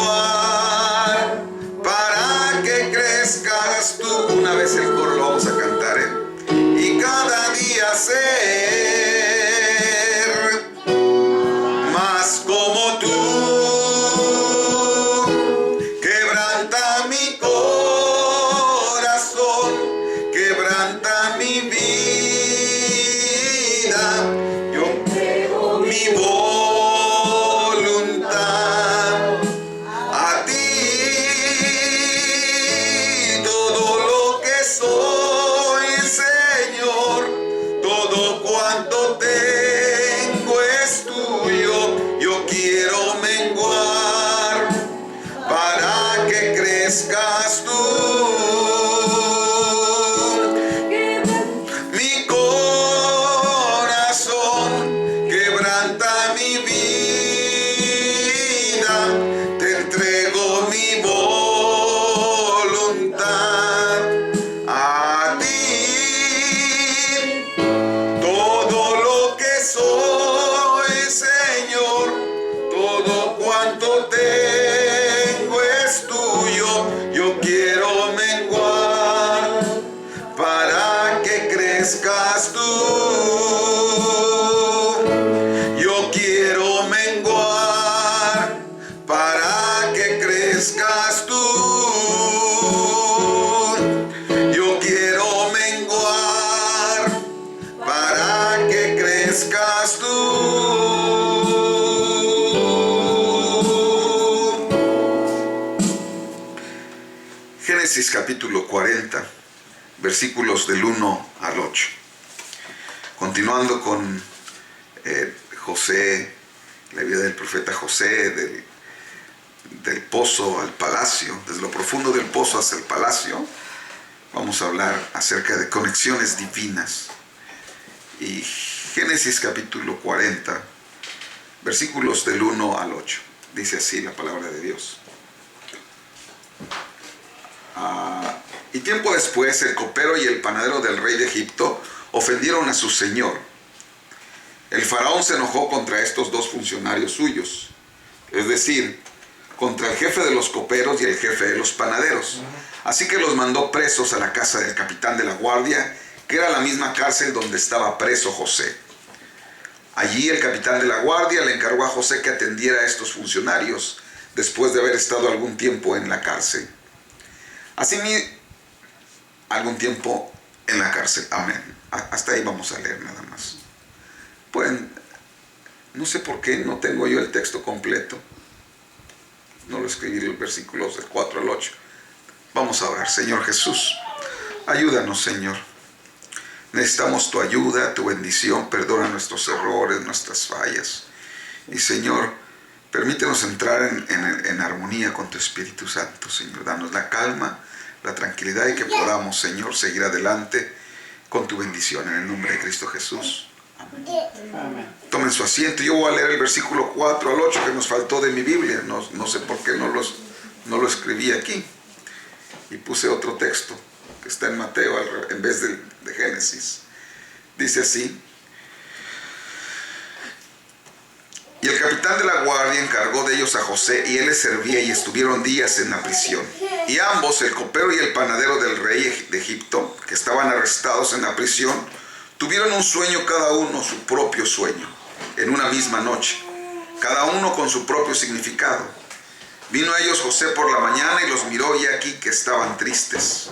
menguar para que crezcas tú. Una vez el coro lo vamos a cantar, y cada día ser más como tú. Quebranta mi corazón, quebranta mi vida. Yo entrego mi voluntad a ti. Todo lo que soy, Señor, todo cuanto tengo es tuyo. Yo quiero menguar para que crezcas tú. Mi corazón quebranta mi vida, te entrego mi voluntad a ti. Todo lo que soy, Señor, todo cuanto tengo es tuyo. Yo quiero menguar para que crezcas tú. Yo quiero menguar para que crezcas tú. Yo quiero menguar para que crezcas tú. Génesis capítulo 40, versículos del 1 al 8. Continuando con José, la vida del profeta José, del pozo al palacio, desde lo profundo del pozo hasta el palacio, vamos a hablar acerca de conexiones divinas. Y Génesis capítulo 40, versículos del 1 al 8. Dice así la palabra de Dios. Y tiempo después el copero y el panadero del rey de Egipto ofendieron a su señor. El faraón se enojó contra estos dos funcionarios suyos, es decir, contra el jefe de los coperos y el jefe de los panaderos. Así que los mandó presos a la casa del capitán de la guardia, que era la misma cárcel donde estaba preso José. Allí el capitán de la guardia le encargó a José que atendiera a estos funcionarios, después de haber estado algún tiempo en la cárcel. Algún tiempo en la cárcel. Amén. Hasta ahí vamos a leer nada más. Pueden, no sé por qué no tengo yo el texto completo. No lo escribí los versículos del 4 al 8. Vamos a orar. Señor Jesús, ayúdanos, Señor. Necesitamos tu ayuda, tu bendición. Perdona nuestros errores, nuestras fallas. Y Señor, permítenos entrar en armonía con tu Espíritu Santo, Señor. Danos la calma, la tranquilidad y que podamos, Señor, seguir adelante con tu bendición. En el nombre de Cristo Jesús. Amén. Tomen su asiento. Yo voy a leer el versículo 4 al 8 que nos faltó de mi Biblia. No sé por qué no lo escribí aquí. Y puse otro texto que está en Mateo en vez de Génesis. Dice así. Y el capitán de la guardia encargó de ellos a José, y él les servía, y estuvieron días en la prisión. Y ambos, el copero y el panadero del rey de Egipto, que estaban arrestados en la prisión, tuvieron un sueño cada uno, su propio sueño, en una misma noche, cada uno con su propio significado. Vino a ellos José por la mañana y los miró, y aquí que estaban tristes.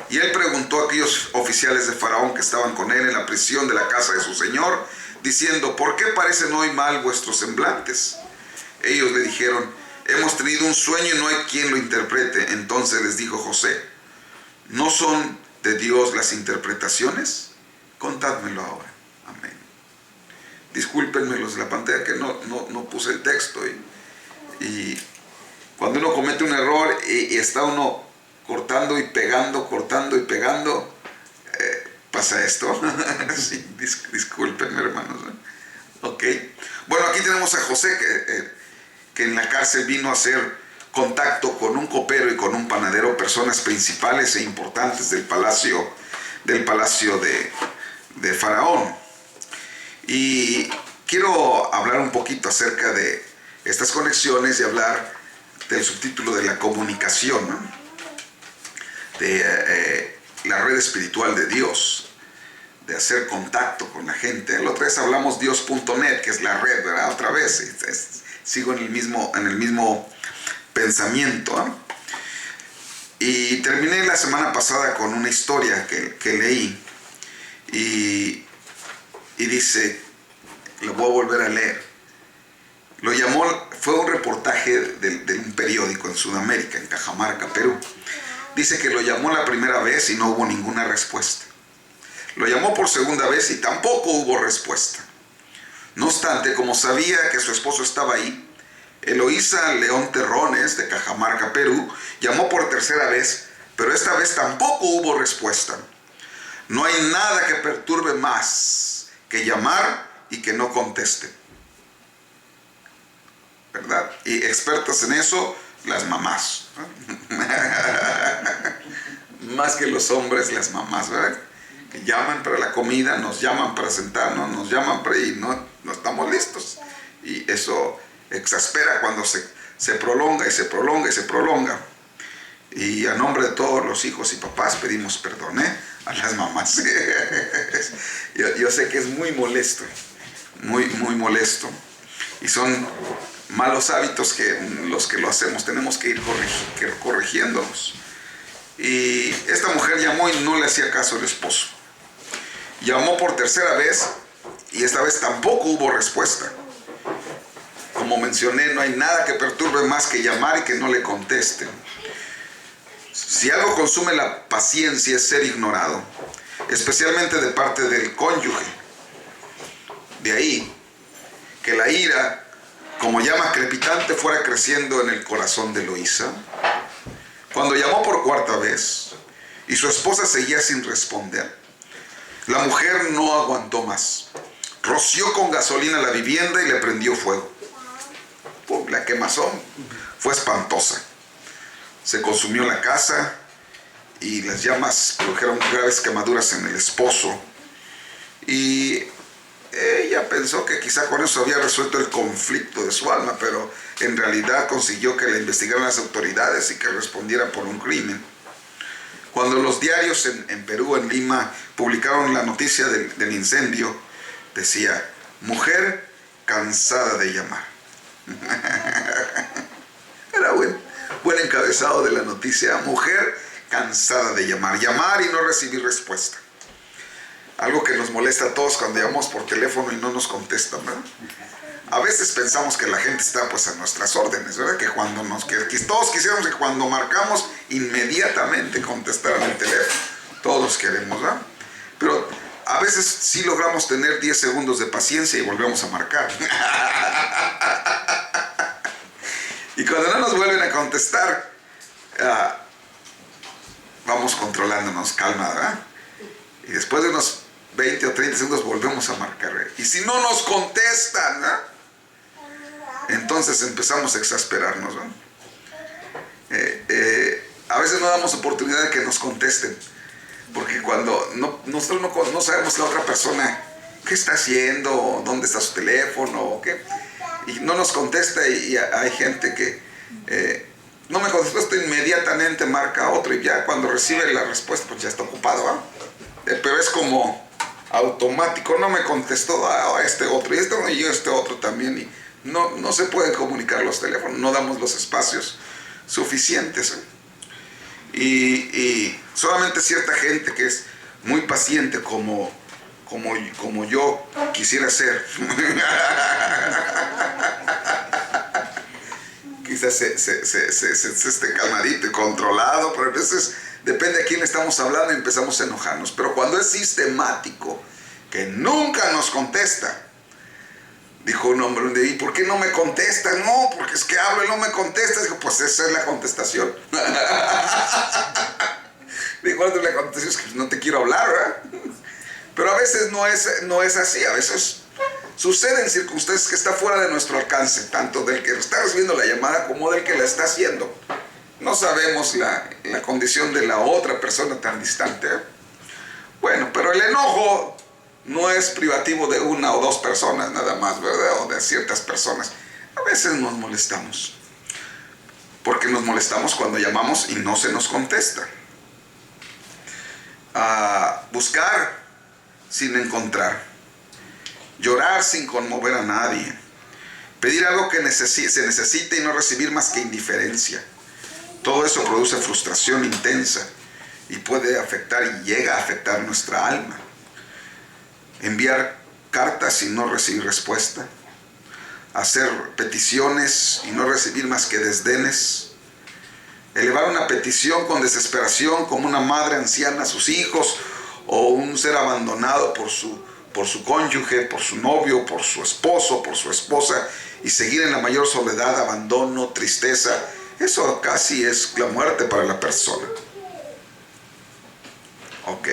Y él preguntó a aquellos oficiales de Faraón que estaban con él en la prisión de la casa de su señor, diciendo: ¿por qué parecen hoy mal vuestros semblantes? Ellos le dijeron: hemos tenido un sueño y no hay quien lo interprete. Entonces les dijo José: ¿no son de Dios las interpretaciones? Contádmelo ahora. Amén. Discúlpenme los de la pantalla que no puse el texto. Y cuando uno comete un error y está uno cortando y pegando, pasa esto. Sí, discúlpenme, hermanos. Ok. Bueno, aquí tenemos a José que en la cárcel vino a hacer contacto con un copero y con un panadero, personas principales e importantes del palacio de Faraón. Y quiero hablar un poquito acerca de estas conexiones y hablar del subtítulo de la comunicación, ¿no? De la red espiritual de Dios, de hacer contacto con la gente. La otra vez hablamos Dios.net, que es la red, ¿verdad? Otra vez, sigo en el mismo pensamiento, ¿eh? Y terminé la semana pasada con una historia que leí y dice, lo voy a volver a leer. Fue un reportaje de un periódico en Sudamérica, en Cajamarca, Perú. Dice que lo llamó la primera vez y no hubo ninguna respuesta. Lo llamó por segunda vez y tampoco hubo respuesta. No obstante, como sabía que su esposo estaba ahí, Eloísa León Terrones, de Cajamarca, Perú, llamó por tercera vez, pero esta vez tampoco hubo respuesta. No hay nada que perturbe más que llamar y que no conteste, ¿verdad? Y expertas en eso, las mamás. Más que los hombres, las mamás, ¿verdad? Que llaman para la comida, nos llaman para sentarnos, nos llaman para ir, no estamos listos. Y eso exaspera cuando se prolonga y se prolonga y se prolonga. Y a nombre de todos los hijos y papás pedimos perdón, a las mamás. Yo sé que es muy molesto, muy molesto. Y son malos hábitos que los que lo hacemos tenemos que ir corrigiéndolos. Y esta mujer llamó y no le hacía caso al esposo. Llamó por tercera vez y esta vez tampoco hubo respuesta. Como mencioné, no hay nada que perturbe más que llamar y que no le contesten. Si algo consume la paciencia es ser ignorado, especialmente de parte del cónyuge. De ahí que la ira, como llama crepitante, fuera creciendo en el corazón de Eloísa. Cuando llamó por cuarta vez y su esposa seguía sin responder, la mujer no aguantó más. Roció con gasolina la vivienda y le prendió fuego. La quemazón fue espantosa. Se consumió la casa y las llamas produjeron graves quemaduras en el esposo. Y ella pensó que quizá con eso había resuelto el conflicto de su alma, pero en realidad consiguió que la investigaran las autoridades y que respondiera por un crimen. Cuando los diarios en Perú, en Lima, publicaron la noticia del incendio, decía, mujer cansada de llamar. Era buen encabezado de la noticia, mujer cansada de llamar y no recibir respuesta. Algo que nos molesta a todos cuando llamamos por teléfono y no nos contestan, ¿verdad? A veces pensamos que la gente está pues a nuestras órdenes, ¿verdad? Que todos quisiéramos que cuando marcamos inmediatamente contestaran el teléfono. Todos queremos, ¿verdad? Pero a veces sí logramos tener 10 segundos de paciencia y volvemos a marcar. Y cuando no nos vuelven a contestar, vamos controlándonos, calma, ¿verdad? Y después de unos 20 o 30 segundos volvemos a marcar. Y si no nos contestan, ¿verdad? Entonces empezamos a exasperarnos, ¿verdad? A veces no damos oportunidad de que nos contesten. Porque cuando nosotros no sabemos la otra persona qué está haciendo, dónde está su teléfono, o qué, y no nos contesta, y hay gente que no me contestó, inmediatamente marca otro, y ya cuando recibe la respuesta, pues ya está ocupado, ¿eh? Pero es como automático, no me contestó a este otro, y este otro también, y no se pueden comunicar los teléfonos, no damos los espacios suficientes, ¿eh? Y solamente cierta gente que es muy paciente como yo quisiera ser, quizás se esté calmadito y controlado, pero a veces depende a quién estamos hablando y empezamos a enojarnos. Pero cuando es sistemático, que nunca nos contesta, dijo un hombre un día, ¿y por qué no me contesta? No, porque es que hablo y no me contesta. Dijo, pues esa es la contestación. Dijo, ¿cuál es la contestación? Es que no te quiero hablar, ¿verdad? Pero a veces no es así. A veces suceden circunstancias que están fuera de nuestro alcance, tanto del que está recibiendo la llamada como del que la está haciendo. No sabemos la condición de la otra persona tan distante, ¿eh? Bueno, pero el enojo no es privativo de una o dos personas nada más, ¿verdad? O de ciertas personas. A veces nos molestamos. Porque nos molestamos cuando llamamos y no se nos contesta. Buscar sin encontrar. Llorar sin conmover a nadie. Pedir algo que se necesite y no recibir más que indiferencia. Todo eso produce frustración intensa y puede afectar y llega a afectar nuestra alma. Enviar cartas y no recibir respuesta. Hacer peticiones y no recibir más que desdenes. Elevar una petición con desesperación como una madre anciana a sus hijos o un ser abandonado por su cónyuge, por su novio, por su esposo, por su esposa y seguir en la mayor soledad, abandono, tristeza. Eso casi es la muerte para la persona. ¿Ok?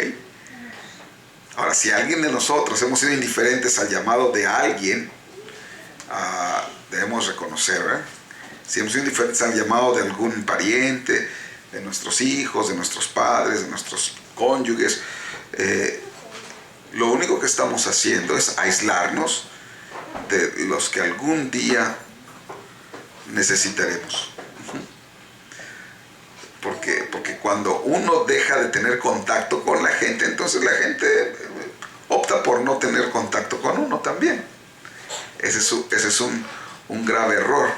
Ahora, si alguien de nosotros hemos sido indiferentes al llamado de alguien, debemos reconocer, ¿verdad? Si hemos sido indiferentes al llamado de algún pariente, de nuestros hijos, de nuestros padres, de nuestros cónyuges, lo único que estamos haciendo es aislarnos de los que algún día necesitaremos. Porque cuando uno deja de tener contacto con la gente, entonces la gente opta por no tener contacto con uno también. Ese es un grave error.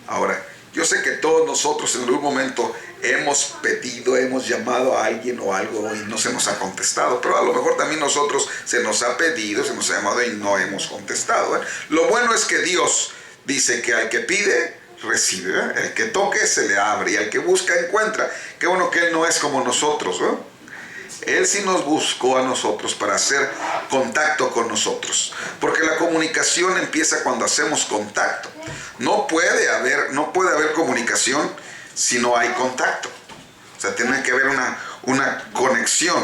Ahora, yo sé que todos nosotros en algún momento hemos pedido, hemos llamado a alguien o algo y no se nos ha contestado, pero a lo mejor también nosotros se nos ha pedido, se nos ha llamado y no hemos contestado, ¿eh? Lo bueno es que Dios dice que al que pide, recibe, ¿eh? El que toque, se le abre, y al que busca, encuentra. Qué bueno que Él no es como nosotros, ¿eh? Él sí nos buscó a nosotros para hacer contacto con nosotros, porque la comunicación empieza cuando hacemos contacto. No puede haber comunicación si no hay contacto. O sea, tiene que haber una conexión.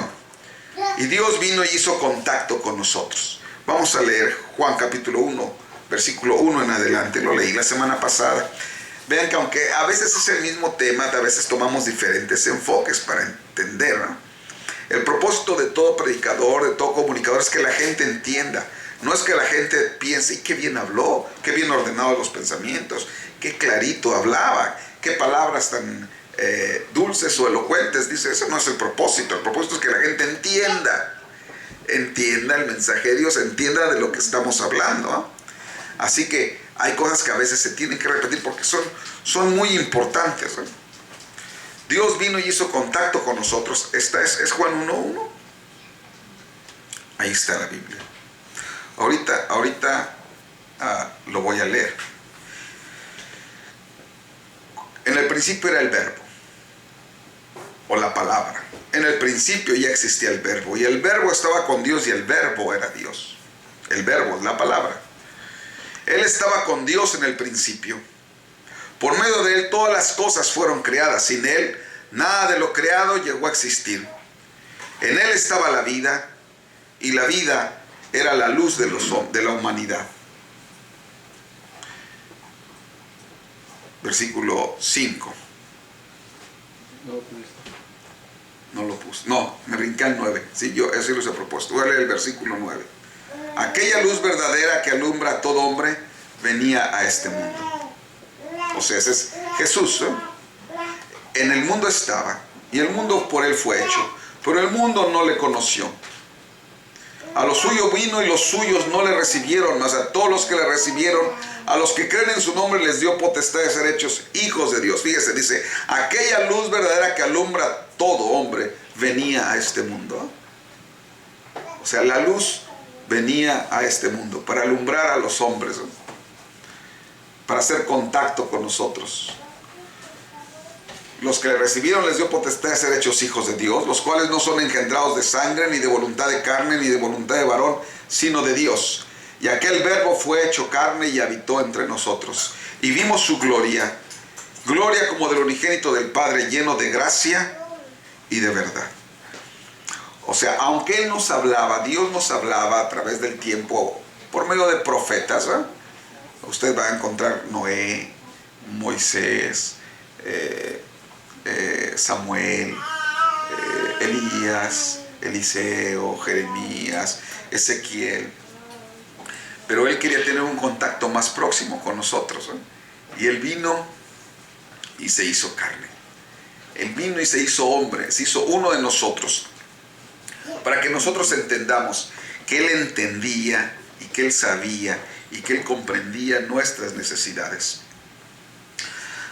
Y Dios vino y hizo contacto con nosotros. Vamos a leer Juan capítulo 1, versículo 1 en adelante. Lo leí la semana pasada. Vean que aunque a veces es el mismo tema, a veces tomamos diferentes enfoques para entender, ¿no? El propósito de todo predicador, de todo comunicador, es que la gente entienda. No es que la gente piense, qué bien habló, qué bien ordenado los pensamientos, qué clarito hablaba, qué palabras tan dulces o elocuentes. Dice, ese no es el propósito. El propósito es que la gente entienda el mensaje de Dios, entienda de lo que estamos hablando, ¿no? Así que hay cosas que a veces se tienen que repetir porque son muy importantes, ¿no? Dios vino y hizo contacto con nosotros. Esta es Juan 1:1. Ahí está la Biblia. Ahorita lo voy a leer. En el principio era el verbo, o la palabra. En el principio ya existía el verbo, y el verbo estaba con Dios, y el verbo era Dios. El verbo es la palabra. Él estaba con Dios en el principio. Por medio de Él todas las cosas fueron creadas. Sin Él, nada de lo creado llegó a existir. En Él estaba la vida, y la vida era la luz de la humanidad. Versículo 5. No lo puse. No, me brinqué al 9. Sí, yo eso los he propuesto. Voy a leer el versículo 9. Aquella luz verdadera que alumbra a todo hombre venía a este mundo. O sea, ese es Jesús, ¿eh? En el mundo estaba, y el mundo por Él fue hecho, pero el mundo no le conoció. A los suyos vino y los suyos no le recibieron, mas a todos los que le recibieron, a los que creen en su nombre, les dio potestad de ser hechos hijos de Dios. Fíjese, dice, aquella luz verdadera que alumbra a todo hombre venía a este mundo. O sea, la luz venía a este mundo para alumbrar a los hombres, ¿no? Para hacer contacto con nosotros. Los que le recibieron les dio potestad de ser hechos hijos de Dios, los cuales no son engendrados de sangre, ni de voluntad de carne, ni de voluntad de varón, sino de Dios. Y aquel verbo fue hecho carne y habitó entre nosotros. Y vimos su gloria, gloria como del unigénito del Padre, lleno de gracia y de verdad. O sea, aunque Él nos hablaba, Dios nos hablaba a través del tiempo, por medio de profetas, ¿verdad? Usted va a encontrar Noé, Moisés, Samuel, Elías, Eliseo, Jeremías, Ezequiel. Pero él quería tener un contacto más próximo con nosotros, ¿eh? Y él vino y se hizo carne. Él vino y se hizo hombre, se hizo uno de nosotros, para que nosotros entendamos que Él entendía y que Él sabía y que Él comprendía nuestras necesidades.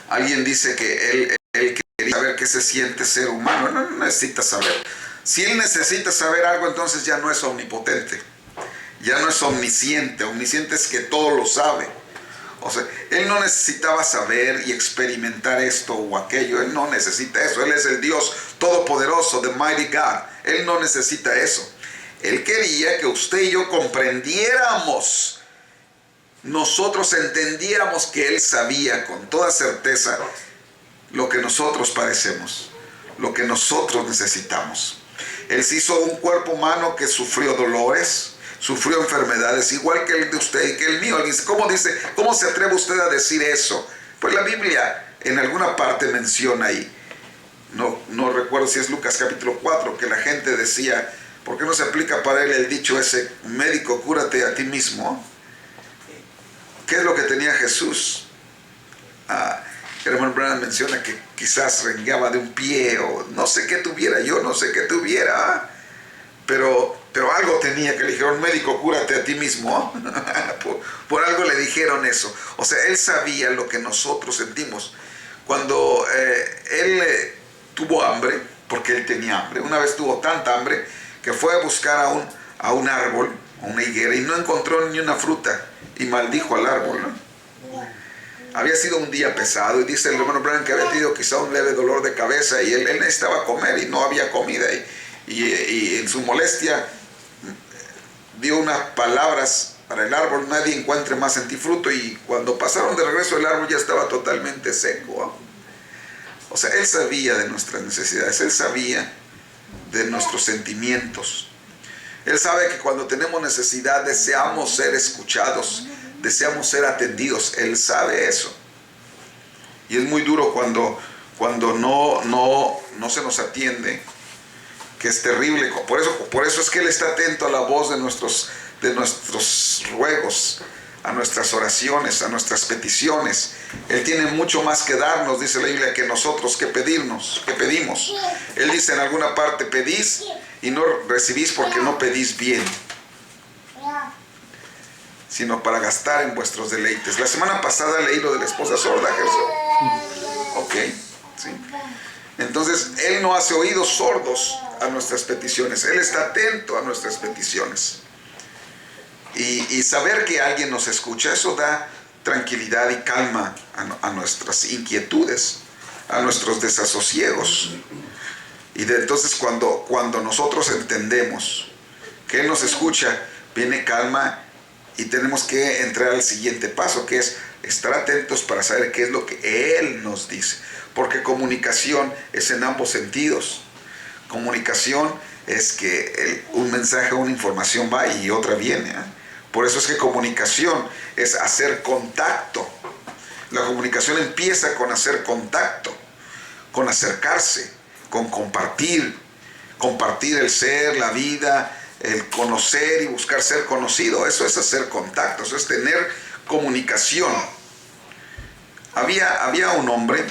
Alguien dice que él quería saber qué se siente ser humano. No necesita saber. Si Él necesita saber algo, entonces ya no es omnipotente, ya no es omnisciente. Omnisciente es que todo lo sabe. O sea, Él no necesitaba saber y experimentar esto o aquello. Él no necesita eso. Él es el Dios todopoderoso, the mighty God. Él no necesita eso. Él quería que usted y yo comprendiéramos, nosotros entendiéramos que Él sabía con toda certeza lo que nosotros padecemos, lo que nosotros necesitamos. Él se hizo un cuerpo humano que sufrió dolores, sufrió enfermedades, igual que el de usted y que el mío. ¿Cómo se atreve usted a decir eso? Pues la Biblia en alguna parte menciona ahí, no recuerdo si es Lucas capítulo 4, que la gente decía, ¿por qué no se aplica para él el dicho ese, médico, cúrate a ti mismo? ¿Qué es lo que tenía Jesús? El hermano Branham menciona que quizás rengueaba de un pie, o no sé qué tuviera, yo no sé qué tuviera, pero algo tenía, que le dijeron, médico, cúrate a ti mismo. por algo le dijeron eso. O sea, Él sabía lo que nosotros sentimos. Cuando Él tuvo hambre, porque Él tenía hambre, una vez tuvo tanta hambre que fue a buscar a un árbol, a una higuera, y no encontró ni una fruta, y maldijo al árbol, ¿no? Había sido un día pesado, y dice el hermano Branham que había tenido quizá un leve dolor de cabeza, y él necesitaba comer, y no había comida, y en su molestia dio unas palabras para el árbol: nadie encuentre más en ti fruto. Y cuando pasaron de regreso, el árbol ya estaba totalmente seco. O sea, Él sabía de nuestras necesidades, Él sabía de nuestros sentimientos. Él sabe que cuando tenemos necesidad deseamos ser escuchados, deseamos ser atendidos. Él sabe eso. Y es muy duro cuando no se nos atiende, que es terrible. Por eso es que Él está atento a la voz de nuestros ruegos, a nuestras oraciones, a nuestras peticiones. Él tiene mucho más que darnos, dice la Biblia, que nosotros que pedimos. Él dice en alguna parte: pedís y no recibís porque no pedís bien, sino para gastar en vuestros deleites. La semana pasada leí lo de la esposa sorda, Gerson. Ok, sí. Entonces, Él no hace oídos sordos a nuestras peticiones. Él está atento a nuestras peticiones. Y saber que alguien nos escucha, eso da tranquilidad y calma a nuestras inquietudes, a nuestros desasosiegos. Y entonces cuando nosotros entendemos que Él nos escucha, viene calma, y tenemos que entrar al siguiente paso, que es estar atentos para saber qué es lo que Él nos dice. Porque comunicación es en ambos sentidos. Comunicación es que un mensaje, una información va y otra viene. Por eso es que comunicación es hacer contacto. La comunicación empieza con hacer contacto, con acercarse, con compartir el ser, la vida, el conocer y buscar ser conocido. Eso es hacer contacto, eso es tener comunicación. Había un hombre,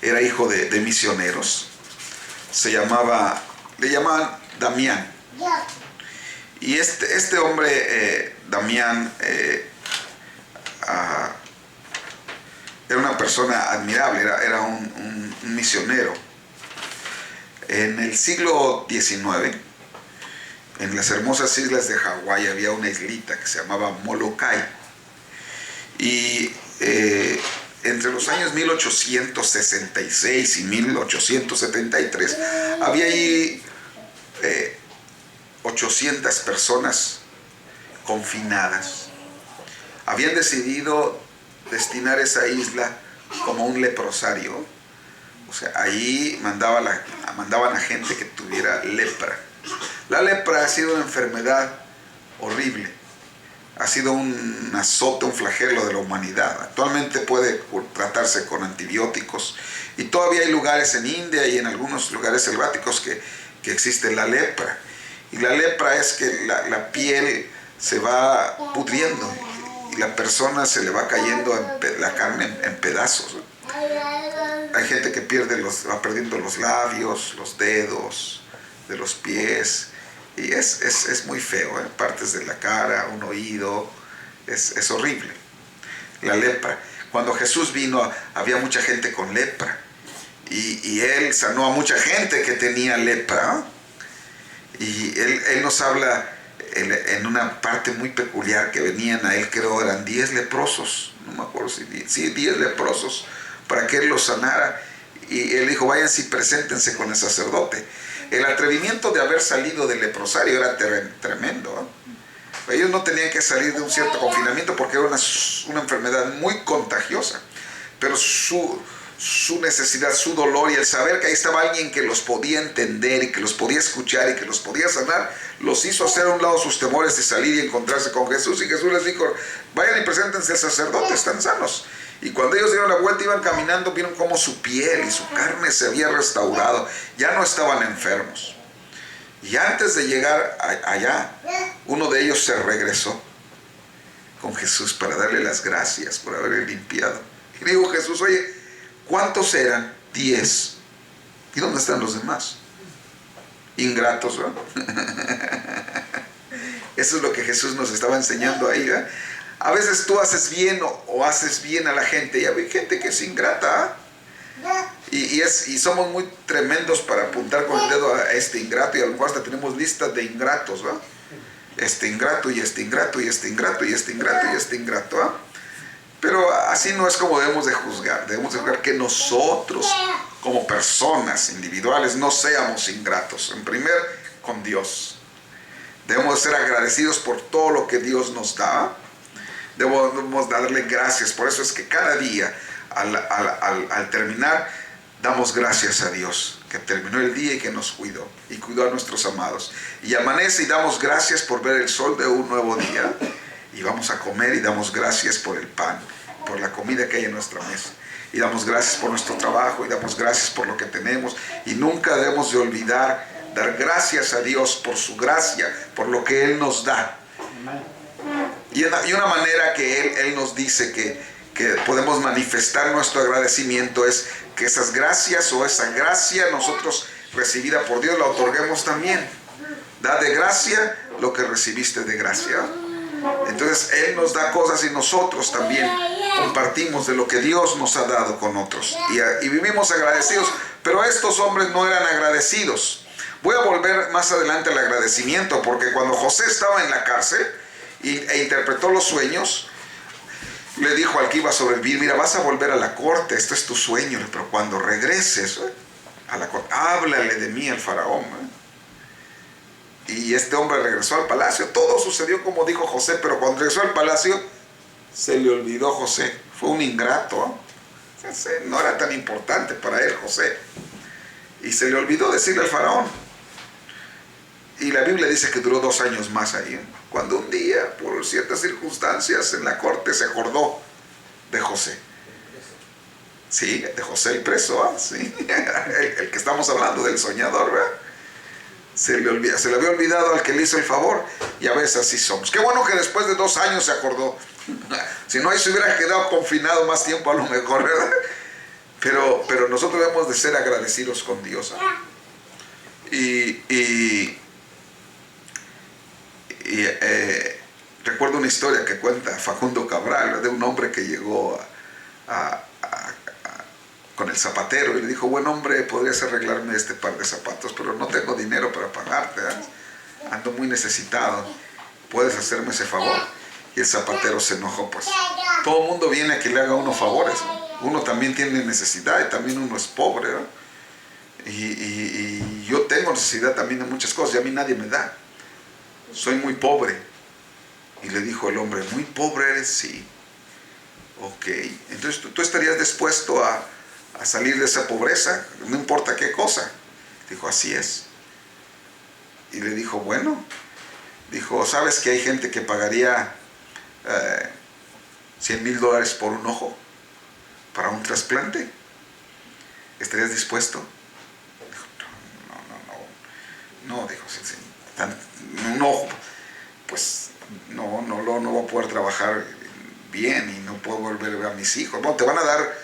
era hijo de misioneros, le llamaban Damián. Y este hombre, Damián, era una persona admirable, era un misionero. En el siglo XIX, en las hermosas islas de Hawái, había una islita que se llamaba Molokai. Y entre los años 1866 y 1873, había ahí 800 personas confinadas. Habían decidido destinar esa isla como un leprosario. O sea, ahí mandaban a gente que tuviera lepra. La lepra ha sido una enfermedad horrible. Ha sido un azote, un flagelo de la humanidad. Actualmente puede tratarse con antibióticos. Y todavía hay lugares en India y en algunos lugares selváticos que que existe la lepra. Y la lepra es que la piel se va pudriendo y la persona se le va cayendo la carne en pedazos. Hay gente que va perdiendo los labios, los dedos de los pies, y es muy feo, partes de la cara, un oído, es horrible. La lepra. Cuando Jesús vino había mucha gente con lepra, y Él sanó a mucha gente que tenía lepra. Y Él nos habla en una parte muy peculiar que venían a Él, creo eran 10 leprosos, no me acuerdo si 10 leprosos, para que Él los sanara. Y Él dijo, váyanse y preséntense con el sacerdote. El atrevimiento de haber salido del leprosario era tremendo. Ellos no tenían que salir de un cierto confinamiento porque era una enfermedad muy contagiosa. Pero su necesidad, su dolor y el saber que ahí estaba alguien que los podía entender y que los podía escuchar y que los podía sanar, los hizo hacer a un lado sus temores y salir y encontrarse con Jesús. Y Jesús les dijo, vayan y preséntense al sacerdote, están sanos. Y cuando ellos dieron la vuelta, iban caminando, vieron cómo su piel y su carne se había restaurado, ya no estaban enfermos. Y antes de llegar allá, uno de ellos se regresó con Jesús para darle las gracias por haberle limpiado. Y dijo Jesús, oye, ¿cuántos eran? 10. ¿Y dónde están los demás? Ingratos, ¿no? Eso es lo que Jesús nos estaba enseñando ahí, ¿eh? A veces tú haces bien o haces bien a la gente, y hay gente que es ingrata, ¿eh? Y somos muy tremendos para apuntar con el dedo a este ingrato, y a lo mejor hasta tenemos listas de ingratos, ¿no? Este ingrato y este ingrato y este ingrato y este ingrato y este ingrato, ¿eh? Pero así no es como debemos de juzgar. Debemos de juzgar que nosotros, como personas individuales, no seamos ingratos. En primer, con Dios. Debemos de ser agradecidos por todo lo que Dios nos da. Debemos darle gracias. Por eso es que cada día, al terminar, damos gracias a Dios, que terminó el día y que nos cuidó. Y cuidó a nuestros amados. Y amanece y damos gracias por ver el sol de un nuevo día. Y vamos a comer y damos gracias por el pan, por la comida que hay en nuestra mesa. Y damos gracias por nuestro trabajo y damos gracias por lo que tenemos. Y nunca debemos de olvidar dar gracias a Dios por su gracia, por lo que Él nos da. Y una manera que Él nos dice que podemos manifestar nuestro agradecimiento es que esas gracias o esa gracia nosotros recibida por Dios la otorguemos también. Da de gracia lo que recibiste de gracia. Entonces Él nos da cosas y nosotros también compartimos de lo que Dios nos ha dado con otros y vivimos agradecidos. Pero estos hombres no eran agradecidos. Voy a volver más adelante al agradecimiento, porque cuando José estaba en la cárcel e interpretó los sueños, le dijo al que iba a sobrevivir, mira, vas a volver a la corte, esto es tu sueño, pero cuando regreses a la corte, háblale de mí al faraón. Y este hombre regresó al palacio. Todo sucedió como dijo José, pero cuando regresó al palacio se le olvidó José. Fue un ingrato. No era tan importante para él José. Y se le olvidó decirle al faraón. Y la Biblia dice que duró 2 años más ahí. Cuando un día, por ciertas circunstancias, en la corte se acordó de José. Sí, de José el preso, ¿eh? Sí. el que estamos hablando, del soñador, ¿verdad? Se le había olvidado al que le hizo el favor. Y a veces así somos. Qué bueno que después de 2 años se acordó. Si no, ahí se hubiera quedado confinado más tiempo a lo mejor, ¿verdad? Pero nosotros debemos de ser agradecidos con Dios. Recuerdo una historia que cuenta Facundo Cabral de un hombre que llegó con el zapatero y le dijo, buen hombre, podrías arreglarme este par de zapatos, pero no tengo dinero para pagarte, ¿eh? Ando muy necesitado, ¿puedes hacerme ese favor? Y el zapatero se enojó, pues todo el mundo viene a que le haga uno favores, uno también tiene necesidad y también uno es pobre, ¿no? Y yo tengo necesidad también de muchas cosas y a mí nadie me da, soy muy pobre. Y le dijo el hombre, muy pobre eres, sí. Ok, entonces tú estarías dispuesto a salir de esa pobreza, no importa qué cosa. Dijo, así es. Y le dijo, bueno, dijo, ¿sabes que hay gente que pagaría $100,000 por un ojo para un trasplante? ¿Estarías dispuesto? Dijo, no. No, dijo, no, pues no voy a poder trabajar bien y no puedo volver a ver a mis hijos. Bueno, te van a dar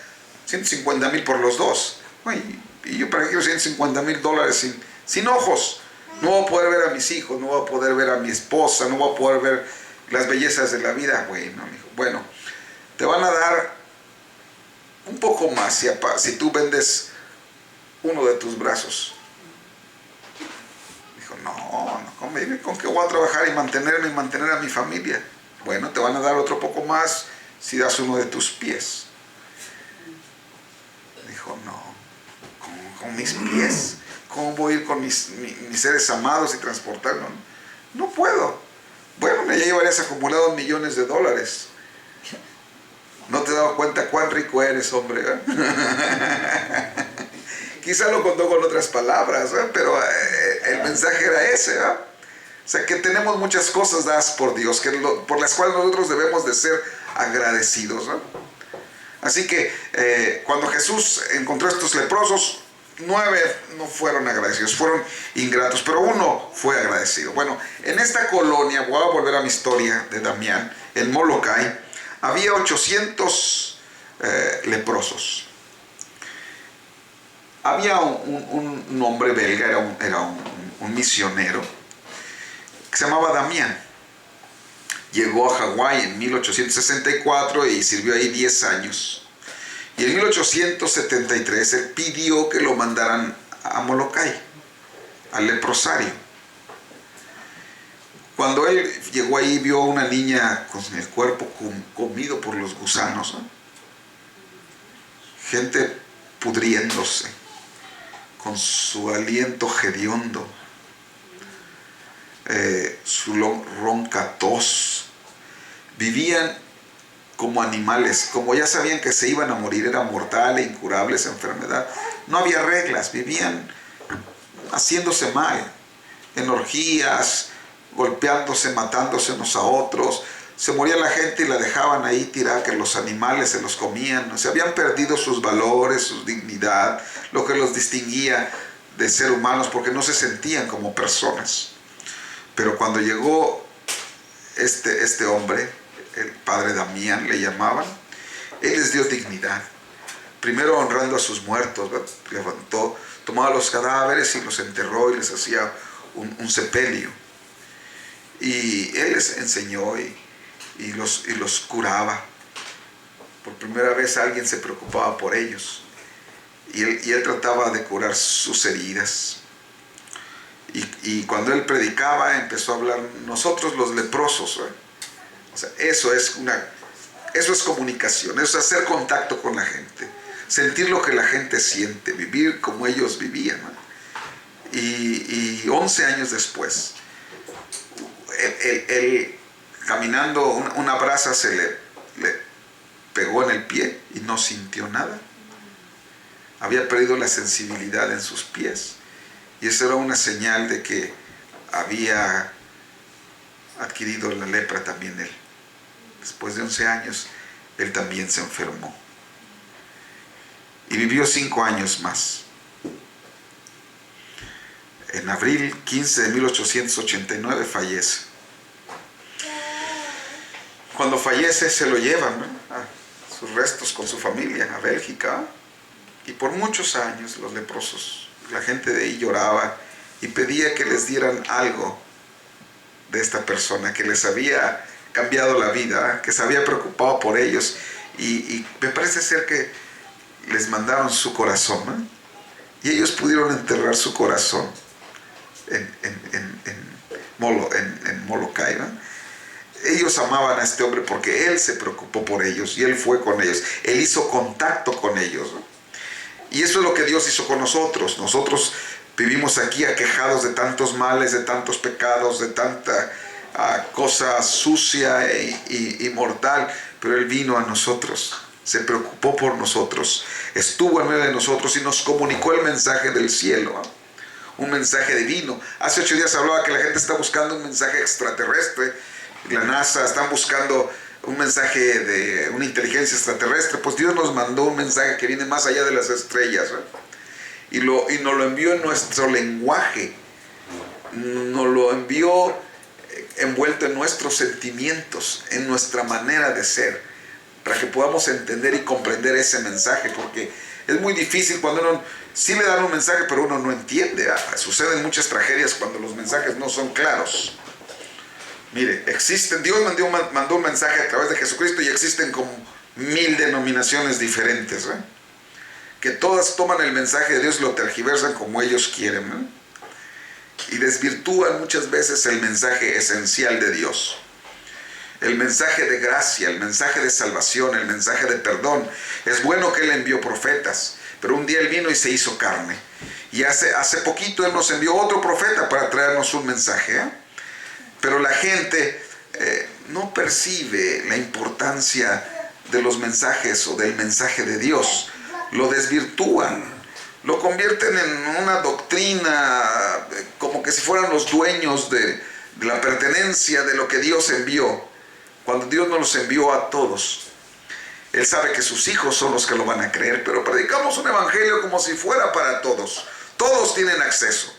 150,000 por los dos. Ay, y yo para qué quiero $150,000 sin ojos. No voy a poder ver a mis hijos, no voy a poder ver a mi esposa, no voy a poder ver las bellezas de la vida. Bueno, te van a dar un poco más si tú vendes uno de tus brazos. Dijo, ¿con qué voy a trabajar y mantenerme y mantener a mi familia? Bueno, te van a dar otro poco más si das uno de tus pies. Dijo, no, con mis pies, ¿cómo voy a ir con mis seres amados y transportarlos? No puedo. Bueno, ya llevarías acumulado millones de dólares. No te has dado cuenta cuán rico eres, hombre. Quizá lo contó con otras palabras, pero el mensaje era ese. O sea, que tenemos muchas cosas dadas por Dios, por las cuales nosotros debemos de ser agradecidos. Así que cuando Jesús encontró a estos leprosos, 9 no fueron agradecidos, fueron ingratos, pero uno fue agradecido. Bueno, en esta colonia, voy a volver a mi historia de Damián, en Molokai, había 800 leprosos. Había un hombre belga, era un misionero, que se llamaba Damián. Llegó a Hawái en 1864 y sirvió ahí 10 años. Y en 1873 él pidió que lo mandaran a Molokai, al leprosario. Cuando él llegó ahí, vio a una niña con el cuerpo comido por los gusanos, gente pudriéndose, con su aliento hediondo, su ronca tos. Vivían como animales, como ya sabían que se iban a morir, era mortal e incurable esa enfermedad. No había reglas, vivían haciéndose mal, en orgías, golpeándose, matándose unos a otros. Se moría la gente y la dejaban ahí tirada, que los animales se los comían. Se habían perdido sus valores, su dignidad, lo que los distinguía de ser humanos, porque no se sentían como personas. Pero cuando llegó este hombre, el padre Damián le llamaban, él les dio dignidad. Primero honrando a sus muertos, levantó, tomaba los cadáveres y los enterró y les hacía un sepelio. Y él les enseñó y los curaba. Por primera vez alguien se preocupaba por ellos. Y él trataba de curar sus heridas. Y cuando él predicaba, empezó a hablar, nosotros los leprosos. O sea, eso es comunicación, eso es hacer contacto con la gente, sentir lo que la gente siente, vivir como ellos vivían. Y 11 años después, él caminando, una brasa se le pegó en el pie y no sintió nada. Había perdido la sensibilidad en sus pies. Y eso era una señal de que había adquirido la lepra también él. Después de 11 años, él también se enfermó. Y vivió 5 años más. En abril 15 de 1889 fallece. Cuando fallece se lo llevan, a sus restos con su familia a Bélgica. Y por muchos años los leprosos, la gente de ahí lloraba y pedía que les dieran algo de esta persona que les había cambiado la vida, que se había preocupado por ellos. Y me parece ser que les mandaron su corazón, y ellos pudieron enterrar su corazón en Molokai. Ellos amaban a este hombre porque él se preocupó por ellos y él fue con ellos, él hizo contacto con ellos. Y eso es lo que Dios hizo con nosotros. Nosotros vivimos aquí aquejados de tantos males, de tantos pecados, de tanta cosa sucia y mortal, pero Él vino a nosotros, se preocupó por nosotros, estuvo en medio de nosotros y nos comunicó el mensaje del cielo, un mensaje divino. Hace 8 días hablaba que la gente está buscando un mensaje extraterrestre, la NASA están buscando un mensaje de una inteligencia extraterrestre. Pues Dios nos mandó un mensaje que viene más allá de las estrellas, y nos lo envió en nuestro lenguaje, nos lo envió envuelto en nuestros sentimientos, en nuestra manera de ser, para que podamos entender y comprender ese mensaje, porque es muy difícil cuando uno sí le dan un mensaje pero uno no entiende. Suceden muchas tragedias cuando los mensajes no son claros. Mire, Dios mandó un mensaje a través de Jesucristo y existen como 1000 denominaciones diferentes, que todas toman el mensaje de Dios y lo tergiversan como ellos quieren, y desvirtúan muchas veces el mensaje esencial de Dios, el mensaje de gracia, el mensaje de salvación, el mensaje de perdón. Es bueno que Él envió profetas, pero un día Él vino y se hizo carne, y hace poquito Él nos envió otro profeta para traernos un mensaje, pero la gente no percibe la importancia de los mensajes o del mensaje de Dios. Lo desvirtúan, lo convierten en una doctrina como que si fueran los dueños de la pertenencia de lo que Dios envió, cuando Dios no los envió a todos. Él sabe que sus hijos son los que lo van a creer, pero predicamos un evangelio como si fuera para todos. Todos tienen acceso.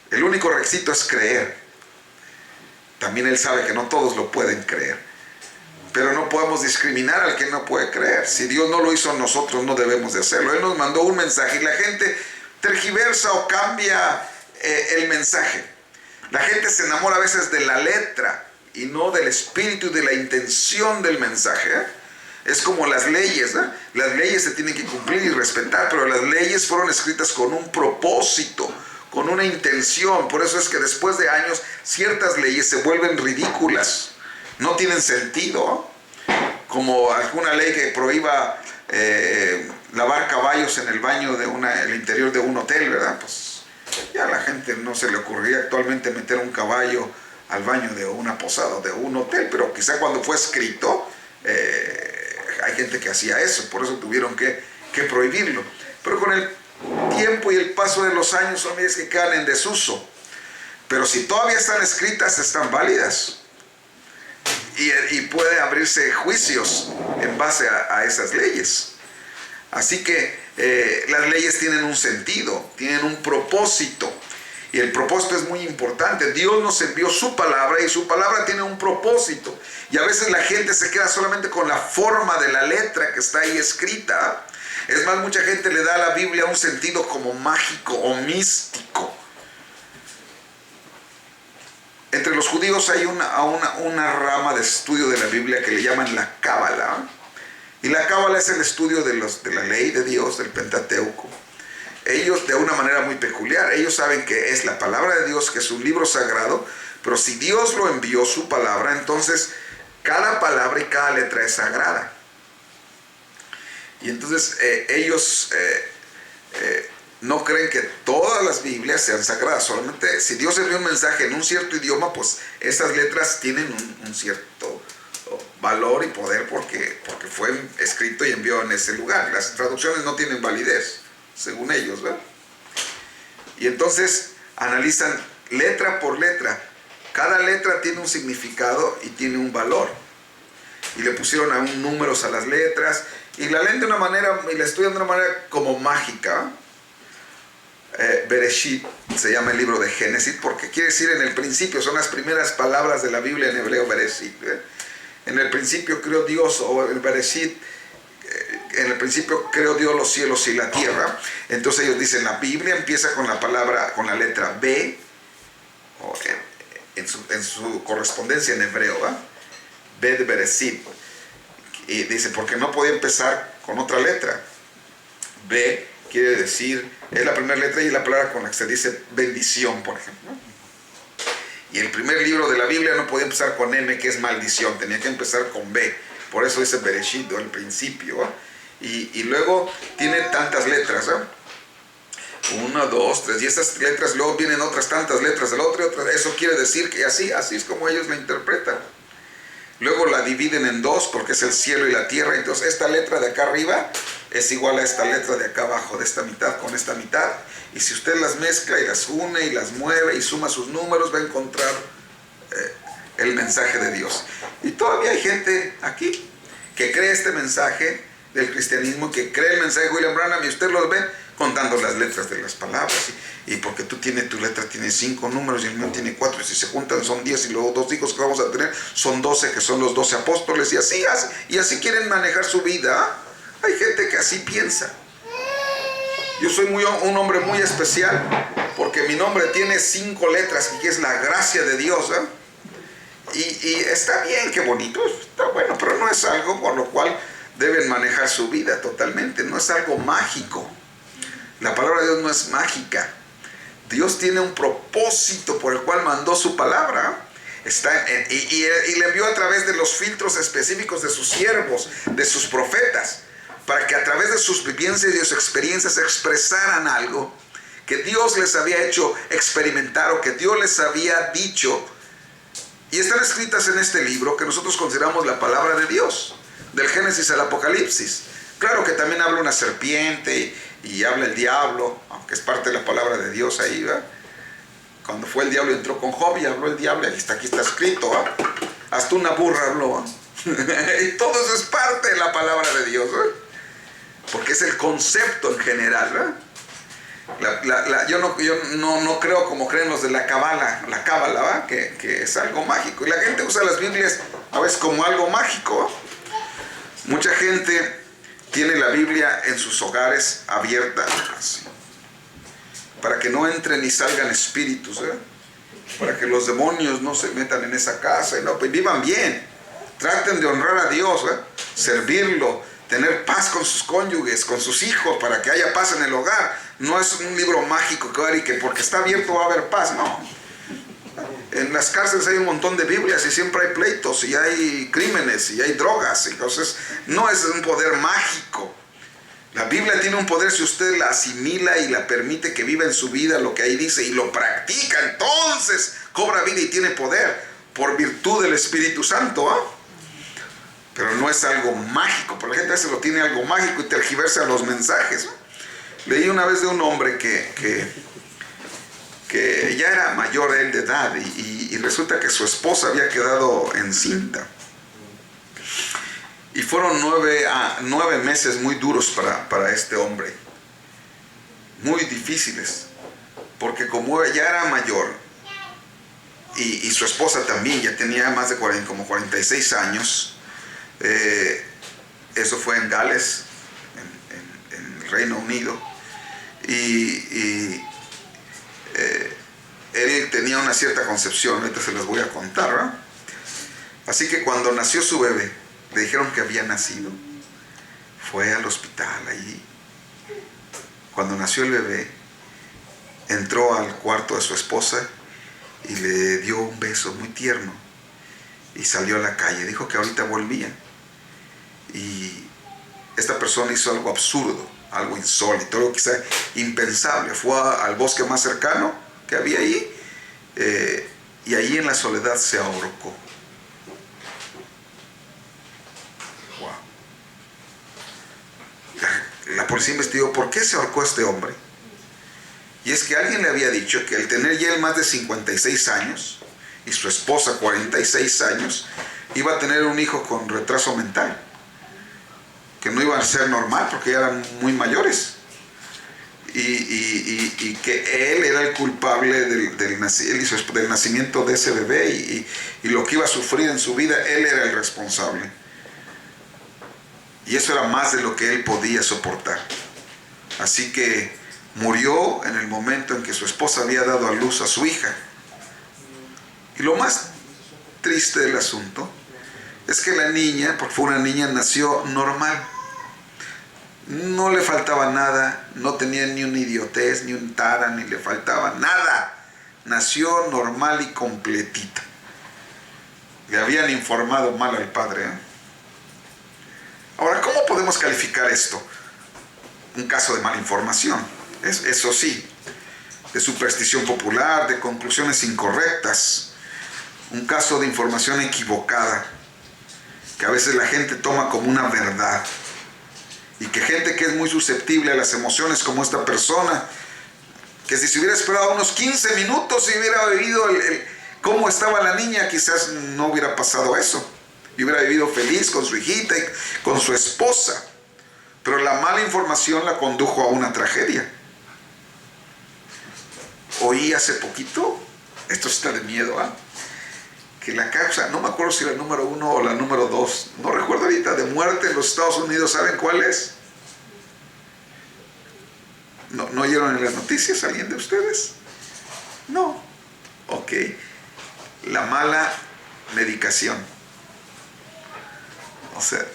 El único requisito es creer. También Él sabe que no todos lo pueden creer, pero no podemos discriminar al que no puede creer. Si Dios no lo hizo, nosotros no debemos de hacerlo. Él nos mandó un mensaje y la gente tergiversa o cambia el mensaje. La gente se enamora a veces de la letra y no del espíritu y de la intención del mensaje. Es como las leyes, las leyes se tienen que cumplir y respetar, pero las leyes fueron escritas con un propósito, con una intención. Por eso es que después de años ciertas leyes se vuelven ridículas, no tienen sentido, como alguna ley que prohíba lavar caballos en el baño el interior de un hotel, ¿verdad? Pues ya a la gente no se le ocurriría actualmente meter un caballo al baño de una posada o de un hotel, pero quizá cuando fue escrito hay gente que hacía eso, por eso tuvieron que prohibirlo. Pero con el tiempo y el paso de los años son leyes que quedan en desuso, pero si todavía están escritas, están válidas, y puede abrirse juicios en base a esas leyes. Así que las leyes tienen un sentido, tienen un propósito, y el propósito es muy importante. Dios nos envió su palabra y su palabra tiene un propósito, y a veces la gente se queda solamente con la forma de la letra que está ahí escrita. Es más, mucha gente le da a la Biblia un sentido como mágico o místico. Entre los judíos hay una rama de estudio de la Biblia que le llaman la Cábala. Y la Cábala es el estudio de la ley de Dios, del Pentateuco. Ellos, de una manera muy peculiar, ellos saben que es la palabra de Dios, que es un libro sagrado, pero si Dios lo envió su palabra, entonces cada palabra y cada letra es sagrada. Y entonces ellos no creen que todas las Biblias sean sagradas. Solamente si Dios envió un mensaje en un cierto idioma, pues esas letras tienen un cierto valor y poder porque fue escrito y enviado en ese lugar. Las traducciones no tienen validez, según ellos, ¿verdad? Y entonces analizan letra por letra. Cada letra tiene un significado y tiene un valor. Y le pusieron aún números a las letras. Y la leen de una manera, y la estudian de una manera como mágica. Bereshit se llama el libro de Génesis, porque quiere decir en el principio, son las primeras palabras de la Biblia en hebreo, Bereshit. En el principio creó Dios, o el Bereshit, en el principio creó Dios los cielos y la tierra. Entonces ellos dicen, la Biblia empieza con la letra B, o en su correspondencia en hebreo, B de Bereshit. Y dice, porque no podía empezar con otra letra. B quiere decir, es la primera letra y es la palabra con la que se dice bendición, por ejemplo. Y el primer libro de la Biblia no podía empezar con M, que es maldición, tenía que empezar con B. Por eso dice Bereshit, el principio. Y luego tiene tantas letras, 1, 2, 3, y estas letras, luego vienen otras tantas letras de la otra y otra. Eso quiere decir que así es como ellos la interpretan. Luego la dividen en dos porque es el cielo y la tierra. Entonces esta letra de acá arriba es igual a esta letra de acá abajo, de esta mitad con esta mitad. Y si usted las mezcla y las une y las mueve y suma sus números, va a encontrar el mensaje de Dios. Y todavía hay gente aquí que cree este mensaje del cristianismo, que cree el mensaje de William Branham, y usted los ve contando las letras de las palabras, y porque tu letra tiene 5 números y el mío tiene 4, y si se juntan son 10, y luego 2 hijos que vamos a tener son 12, que son los 12 apóstoles, y así quieren manejar su vida. Hay gente que así piensa. Yo soy un hombre muy especial, porque mi nombre tiene 5 letras, que es la gracia de Dios, y está bien, qué bonito, está bueno, pero no es algo con lo cual deben manejar su vida totalmente, no es algo mágico. La palabra de Dios no es mágica. Dios tiene un propósito por el cual mandó su palabra. Y le envió a través de los filtros específicos de sus siervos, de sus profetas, para que a través de sus vivencias y de sus experiencias expresaran algo que Dios les había hecho experimentar, o que Dios les había dicho. Y están escritas en este libro que nosotros consideramos la palabra de Dios, del Génesis al Apocalipsis. Claro que también habla una serpiente y habla el diablo, aunque es parte de la palabra de Dios ahí, ¿verdad? Cuando fue el diablo, entró con Job y habló el diablo, aquí está escrito, ¿verdad? Hasta una burra habló, ¿verdad? Y todo eso es parte de la palabra de Dios, ¿verdad? Porque es el concepto en general, ¿verdad? Yo no creo como creen los de la cábala, ¿verdad? Que es algo mágico. Y la gente usa las Biblias a veces como algo mágico, ¿verdad? Mucha gente tiene la Biblia en sus hogares abierta, así, para que no entren ni salgan espíritus, para que los demonios no se metan en esa casa, y pues vivan bien, traten de honrar a Dios, servirlo, tener paz con sus cónyuges, con sus hijos, para que haya paz en el hogar. No es un libro mágico que porque está abierto va a haber paz, no. En las cárceles hay un montón de Biblias y siempre hay pleitos y hay crímenes y hay drogas. Entonces no es un poder mágico. La Biblia tiene un poder si usted la asimila y la permite que viva en su vida lo que ahí dice y lo practica. Entonces cobra vida y tiene poder por virtud del Espíritu Santo, pero no es algo mágico. Por la gente a veces lo tiene algo mágico y tergiversa los mensajes. Leí una vez de un hombre que ya era mayor él de edad y resulta que su esposa había quedado encinta. Y fueron 9 meses muy duros para este hombre. Muy difíciles. Porque como ya era mayor y su esposa también ya tenía más de 46 años, eso fue en Gales, en el Reino Unido. Él tenía una cierta concepción, ahorita se las voy a contar, ¿verdad? Así que cuando nació su bebé, le dijeron que había nacido, fue al hospital allí. Cuando nació el bebé, entró al cuarto de su esposa y le dio un beso muy tierno y salió a la calle. Dijo que ahorita volvía, y esta persona hizo algo absurdo, algo insólito, algo quizá impensable. Fue al bosque más cercano que había ahí, y allí en la soledad se ahorcó. Wow. La policía investigó por qué se ahorcó este hombre. Y es que alguien le había dicho que al tener ya él más de 56 años y su esposa 46 años, iba a tener un hijo con retraso mental, que no iba a ser normal porque ya eran muy mayores, y que él era el culpable del nacimiento de ese bebé, y lo que iba a sufrir en su vida, él era el responsable, y eso era más de lo que él podía soportar. Así que murió en el momento en que su esposa había dado a luz a su hija. Y lo más triste del asunto es que la niña, porque fue una niña, nació normal. No le faltaba nada, no tenía ni una idiotez, ni un tara, ni le faltaba nada. Nació normal y completita. Le habían informado mal al padre, Ahora, ¿cómo podemos calificar esto? Un caso de mala información, eso sí, de superstición popular, de conclusiones incorrectas, un caso de información equivocada, que a veces la gente toma como una verdad, y que gente que es muy susceptible a las emociones como esta persona, que si se hubiera esperado unos 15 minutos y hubiera vivido cómo estaba la niña, quizás no hubiera pasado eso, y hubiera vivido feliz con su hijita y con su esposa. Pero la mala información la condujo a una tragedia. Oí hace poquito, esto está de miedo, que la causa, no me acuerdo si la número 1 o la número 2, no recuerdo ahorita, de muerte en los Estados Unidos, ¿saben cuál es? ¿No oyeron en las noticias alguien de ustedes? No. Ok. La mala medicación. O sea,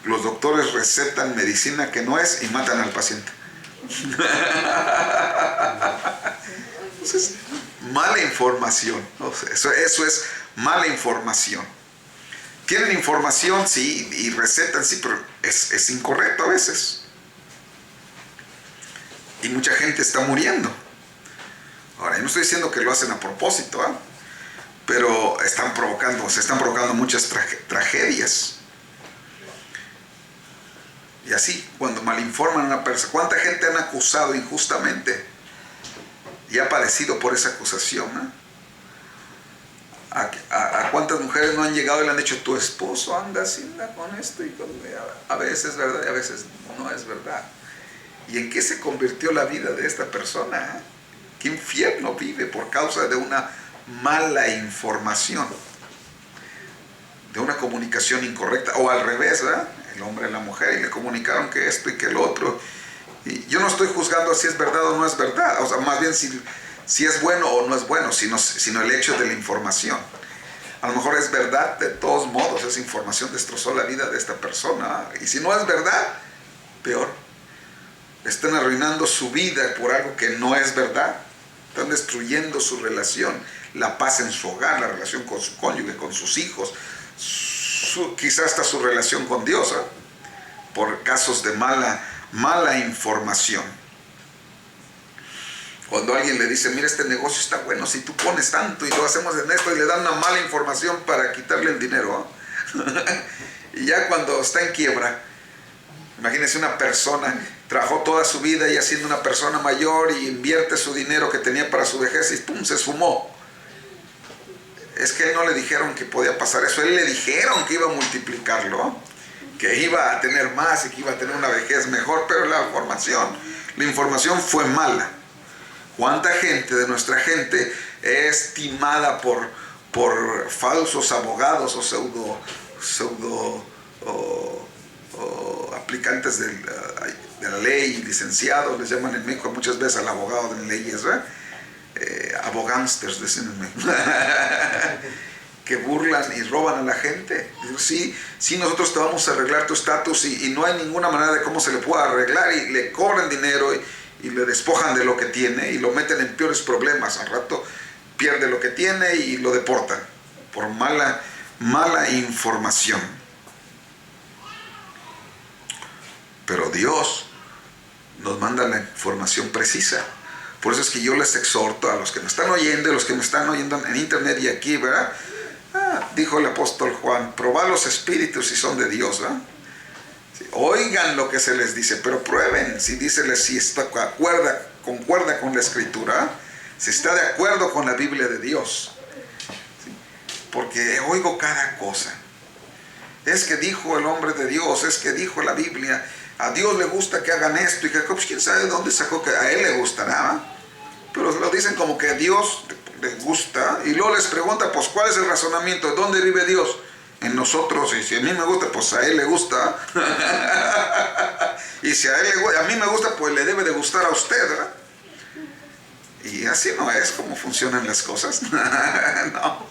los doctores recetan medicina que no es y matan al paciente. Entonces, mala información. O sea, eso es mala información. Tienen información, sí, y recetan, sí, pero es incorrecto a veces. Y mucha gente está muriendo. Ahora, yo no estoy diciendo que lo hacen a propósito, pero se están provocando muchas tragedias. Y así, cuando malinforman a una persona, ¿cuánta gente han acusado injustamente y ha padecido por esa acusación? ¿A cuántas mujeres no han llegado y le han dicho, tu esposo anda con esto? Y a veces es verdad y a veces no es verdad. ¿Y en qué se convirtió la vida de esta persona? ¿Qué infierno vive por causa de una mala información? De una comunicación incorrecta, o al revés, ¿verdad? El hombre a la mujer, y le comunicaron que esto y que el otro. Y yo no estoy juzgando si es verdad o no es verdad, o sea, más bien si es bueno o no es bueno, sino el hecho de la información. A lo mejor es verdad, de todos modos, esa información destrozó la vida de esta persona. Y si no es verdad, peor. Están arruinando su vida por algo que no es verdad. Están destruyendo su relación, la paz en su hogar, la relación con su cónyuge, con sus hijos, quizás hasta su relación con Dios, por casos de mala información. Cuando alguien le dice, mira, este negocio está bueno, si tú pones tanto y lo hacemos en esto, y le dan una mala información para quitarle el dinero. Y ya cuando está en quiebra, imagínense una persona, trabajó toda su vida y siendo una persona mayor y invierte su dinero que tenía para su vejez y ¡pum!, se esfumó. Es que a él no le dijeron que podía pasar eso, a él le dijeron que iba a multiplicarlo, que iba a tener más y que iba a tener una vejez mejor, pero la información fue mala. ¿Cuánta gente de nuestra gente es timada por falsos abogados o pseudo aplicantes de la ley, licenciados, les llaman en México muchas veces al abogado de leyes, ¿verdad? Abogánsters, dicen en México, que burlan y roban a la gente. Sí, nosotros te vamos a arreglar tu estatus y no hay ninguna manera de cómo se le pueda arreglar, y le cobran dinero y le despojan de lo que tiene y lo meten en peores problemas. Al rato pierde lo que tiene y lo deportan por mala información. Pero Dios nos manda la información precisa. Por eso es que yo les exhorto a los que me están oyendo y los que me están oyendo en internet y aquí, ¿verdad? Dijo el apóstol Juan, probad los espíritus si son de Dios, ¿verdad? Sí, oigan lo que se les dice, pero prueben si concuerda con la escritura, si está de acuerdo con la Biblia de Dios. ¿Sí? Porque oigo cada cosa. Es que dijo el hombre de Dios, es que dijo la Biblia, a Dios le gusta que hagan esto, y que pues, quién sabe de dónde sacó que a él le gustará, pero lo dicen como que a Dios le gusta, y luego les pregunta, pues ¿cuál es el razonamiento? ¿Dónde vive Dios? En nosotros. Y si a mí me gusta, pues a él le gusta. Y si a mí me gusta, pues le debe de gustar a usted, ¿verdad? Y así no es como funcionan las cosas. No.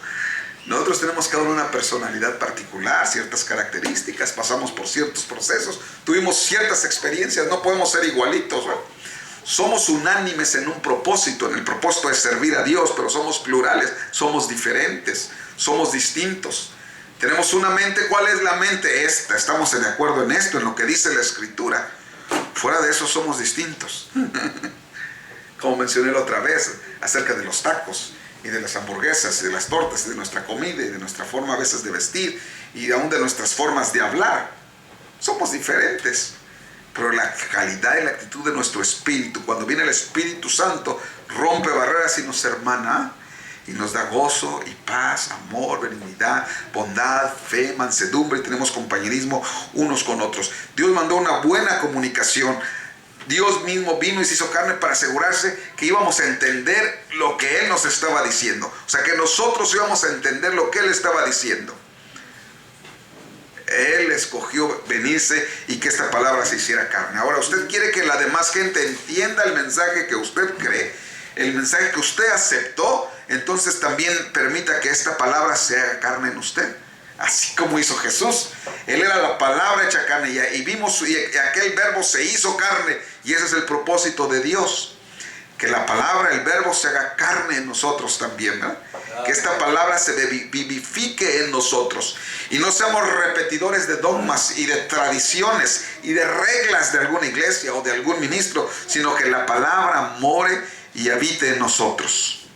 Nosotros tenemos cada uno una personalidad particular, ciertas características, pasamos por ciertos procesos, tuvimos ciertas experiencias, no podemos ser igualitos, ¿verdad? Somos unánimes en un propósito, en el propósito de servir a Dios, pero somos plurales, somos diferentes, somos distintos. Tenemos una mente. ¿Cuál es la mente? Esta. Estamos de acuerdo en esto, en lo que dice la Escritura. Fuera de eso somos distintos. Como mencioné la otra vez, acerca de los tacos y de las hamburguesas y de las tortas y de nuestra comida y de nuestra forma a veces de vestir y aún de nuestras formas de hablar. Somos diferentes. Pero la calidad y la actitud de nuestro espíritu, cuando viene el Espíritu Santo, rompe barreras y nos hermana. y nos da gozo y paz, amor, benignidad, bondad, fe, mansedumbre, y tenemos compañerismo unos con otros. Dios mandó una buena comunicación. Dios mismo vino y se hizo carne para asegurarse que íbamos a entender lo que Él nos estaba diciendo. O sea, que nosotros íbamos a entender lo que Él estaba diciendo. Él escogió venirse y que esta palabra se hiciera carne. Ahora, usted quiere que la demás gente entienda el mensaje que usted cree, el mensaje que usted aceptó, entonces también permita que esta palabra se haga carne en usted. Así como hizo Jesús. Él era la palabra hecha carne y vimos y aquel verbo se hizo carne, y ese es el propósito de Dios. Que la palabra, el verbo se haga carne en nosotros también, ¿verdad? Que esta palabra se vivifique en nosotros y no seamos repetidores de dogmas y de tradiciones y de reglas de alguna iglesia o de algún ministro, sino que la palabra more y habite en nosotros.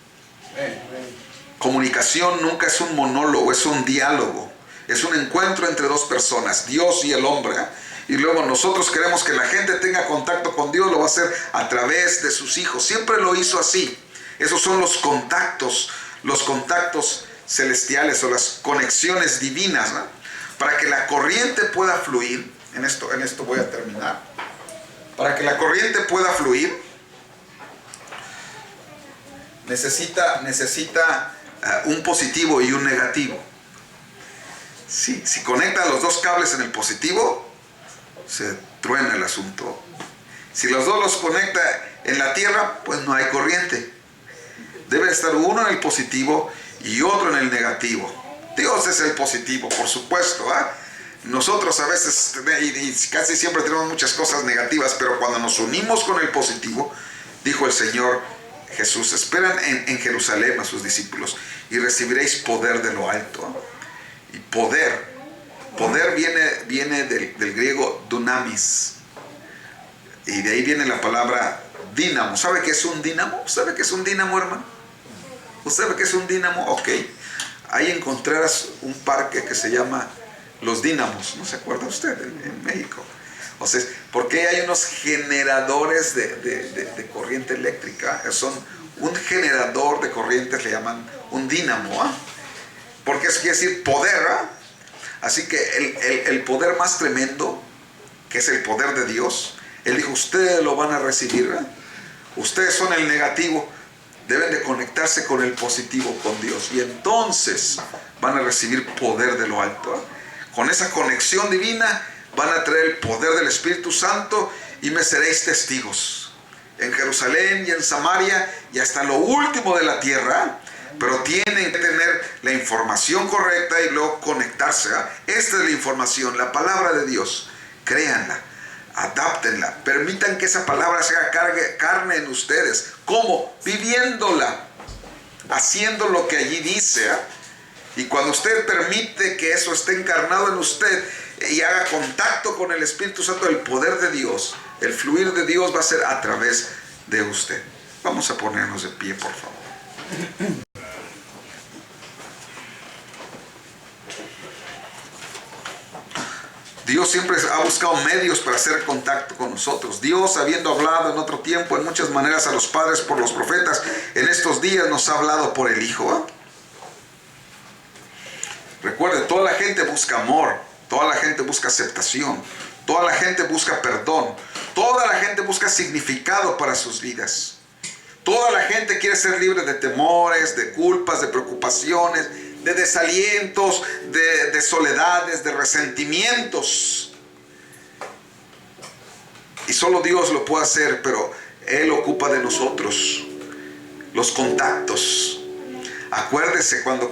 Comunicación nunca es un monólogo, es un diálogo, es un encuentro entre dos personas, Dios y el hombre, ¿eh? Y luego nosotros queremos que la gente tenga contacto con Dios, lo va a hacer a través de sus hijos. Siempre lo hizo así. Esos son los contactos celestiales o las conexiones divinas, ¿no? Para que la corriente pueda fluir. En esto voy a terminar. Para que la corriente pueda fluir, necesita un positivo y un negativo. Sí, si conecta los dos cables en el positivo, se truena el asunto. Si los dos los conecta en la tierra, pues no hay corriente. Debe estar uno en el positivo y otro en el negativo. Dios es el positivo, por supuesto, ¿eh? Nosotros a veces, y casi siempre tenemos muchas cosas negativas, pero cuando nos unimos con el positivo, dijo el Señor Jesús, esperan en Jerusalén a sus discípulos y recibiréis poder de lo alto, ¿eh? Y poder viene del griego dunamis, y de ahí viene la palabra dínamo. ¿Sabe qué es un dínamo? ¿Sabe qué es un dínamo, hermano? ¿Usted sabe qué es un dínamo? Ok. Ahí encontrarás un parque que se llama Los Dínamos. ¿No se acuerda usted? En México. O sea, porque hay unos generadores de corriente eléctrica. Son un generador de corrientes, le llaman un dínamo, ¿eh? Porque eso quiere decir poder, ¿eh? Así que el poder más tremendo, que es el poder de Dios, Él dijo, ustedes lo van a recibir, ¿verdad? Ustedes son el negativo, deben de conectarse con el positivo, con Dios, y entonces van a recibir poder de lo alto, ¿eh? Con esa conexión divina van a traer el poder del Espíritu Santo y me seréis testigos en Jerusalén y en Samaria y hasta lo último de la tierra. Pero tienen que tener la información correcta y luego conectarse, ¿eh? Esta es la información, la palabra de Dios. Créanla, adáptenla, permitan que esa palabra se haga carne en ustedes. ¿Cómo? Viviéndola, haciendo lo que allí dice, ¿eh? Y cuando usted permite que eso esté encarnado en usted y haga contacto con el Espíritu Santo, el poder de Dios, el fluir de Dios va a ser a través de usted. Vamos a ponernos de pie, por favor. Dios siempre ha buscado medios para hacer contacto con nosotros. Dios, habiendo hablado en otro tiempo, en muchas maneras a los padres por los profetas, en estos días nos ha hablado por el Hijo, ¿eh? Recuerde, toda la gente busca amor, toda la gente busca aceptación, toda la gente busca perdón, toda la gente busca significado para sus vidas. Toda la gente quiere ser libre de temores, de culpas, de preocupaciones, de desalientos, de soledades, de resentimientos. Y solo Dios lo puede hacer, pero Él ocupa de nosotros los contactos. Acuérdese, cuando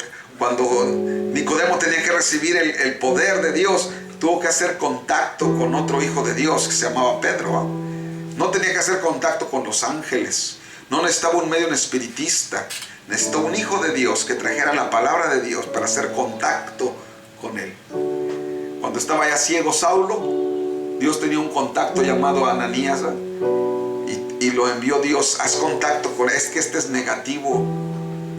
Nicodemo tenía que recibir el poder de Dios, tuvo que hacer contacto con otro hijo de Dios que se llamaba Pedro, ¿eh? No tenía que hacer contacto con los ángeles. No necesitaba un medio espiritista. Necesitó un hijo de Dios que trajera la palabra de Dios para hacer contacto con él. Cuando estaba ya ciego Saulo, Dios tenía un contacto llamado Ananías, ¿eh? Y lo envió Dios. Haz contacto con él. Es que este es negativo.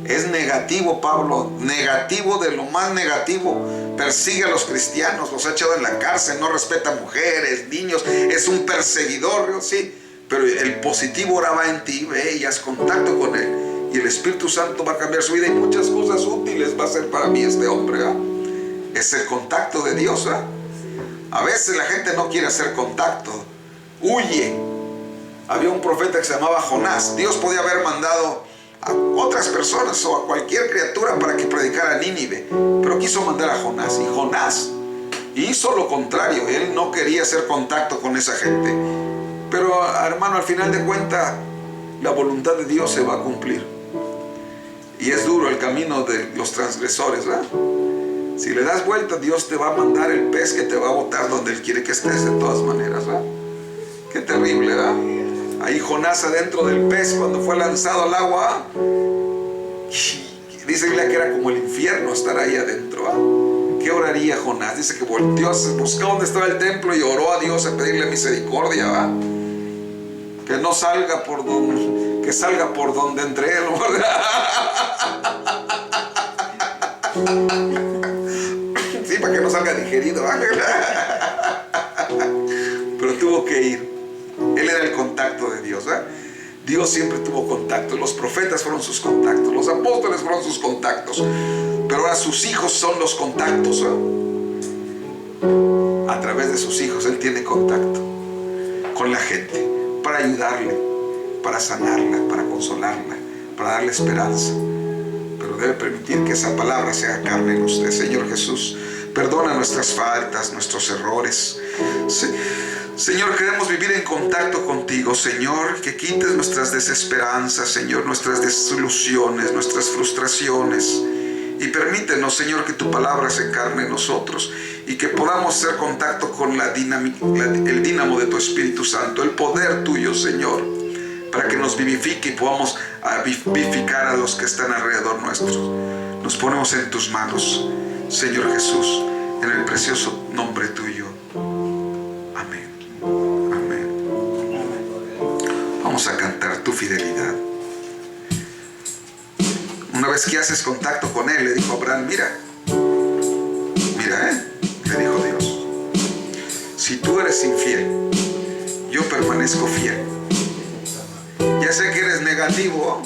Es negativo, Pablo. Negativo de lo más negativo. Persigue a los cristianos. Los ha echado en la cárcel. No respeta a mujeres, niños. Es un perseguidor, sí. Pero el positivo ahora va en ti. Ve y haz contacto con él. y el Espíritu Santo va a cambiar su vida y muchas cosas útiles va a ser para mí este hombre, ¿verdad? Es el contacto de Dios, ¿verdad? A veces la gente no quiere hacer contacto, huye. Había un profeta que se llamaba Jonás. Dios podía haber mandado a otras personas o a cualquier criatura para que predicara a Nínive, pero quiso mandar a Jonás, y Jonás hizo lo contrario. Él no quería hacer contacto con esa gente. Pero, hermano, al final de cuentas, la voluntad de Dios se va a cumplir. Y es duro el camino de los transgresores, ¿verdad? Si le das vuelta, Dios te va a mandar el pez que te va a botar donde Él quiere que estés, de todas maneras, ¿verdad? Qué terrible, ¿verdad? Ahí Jonás adentro del pez, cuando fue lanzado al agua, dice que era como el infierno estar ahí adentro, ¿verdad? ¿Qué oraría Jonás? Dice que volteó, buscó donde estaba el templo y oró a Dios a pedirle misericordia, ¿verdad? Que no salga por donde, que salga por donde entre él, ¿verdad? Sí, para que no salga digerido, ¿verdad? Pero tuvo que ir. Él era el contacto de Dios, ¿verdad? Dios siempre tuvo contacto. Los profetas fueron sus contactos, los apóstoles fueron sus contactos, pero ahora sus hijos son los contactos, ¿verdad? A través de sus hijos Él tiene contacto con la gente para ayudarle, para sanarla, para consolarla, para darle esperanza. Pero debe permitir que esa palabra sea carne en usted. Señor Jesús, perdona nuestras faltas, nuestros errores. Señor, queremos vivir en contacto contigo, Señor, que quites nuestras desesperanzas, Señor, nuestras desilusiones, nuestras frustraciones, y permítenos, Señor, que tu palabra se encarne en nosotros y que podamos hacer contacto con el dínamo de tu Espíritu Santo, el poder tuyo, Señor, para que nos vivifique y podamos vivificar a los que están alrededor nuestros. Nos ponemos en tus manos, Señor Jesús, en el precioso nombre tuyo. Amén. Amén. Vamos a cantar tu fidelidad. Una vez que haces contacto con Él, le dijo a Abraham, mira, le dijo Dios, si tú eres infiel, yo permanezco fiel. Ya sé que eres negativo,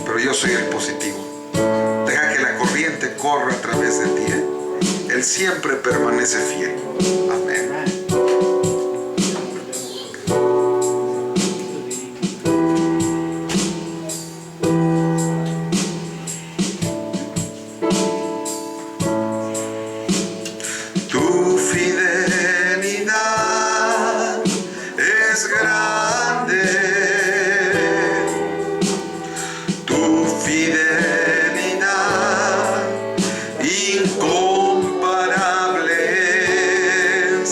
pero yo soy el positivo. Deja que la corriente corra a través de ti, ¿eh? Él siempre permanece fiel. Amén. Tu fidelidad es grande. Tu fidelidad incomparable es.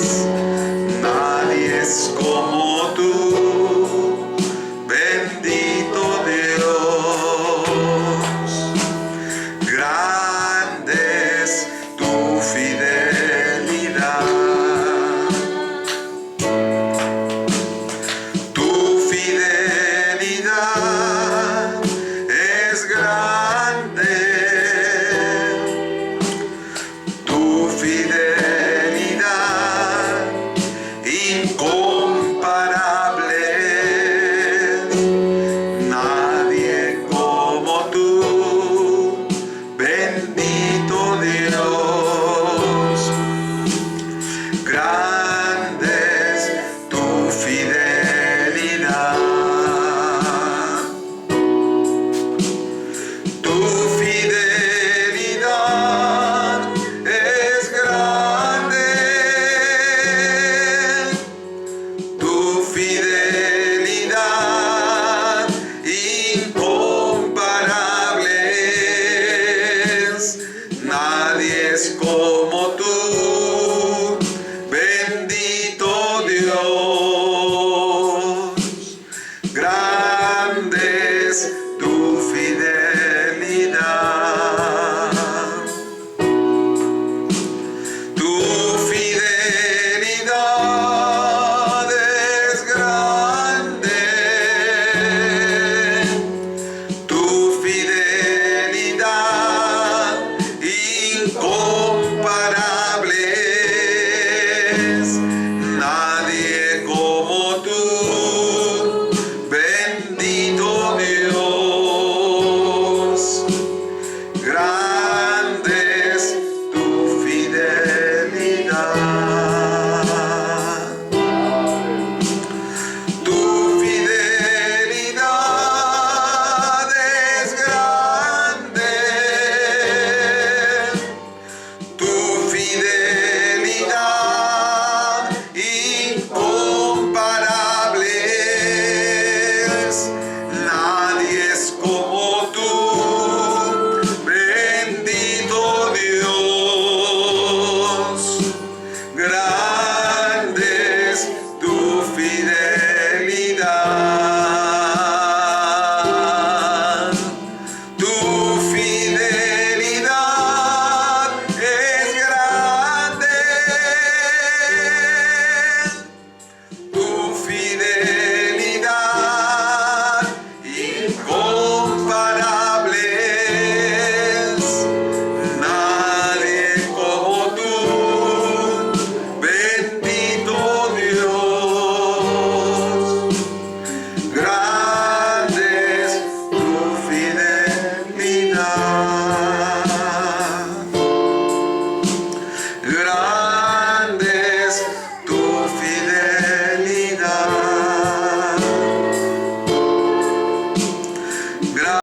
Gracias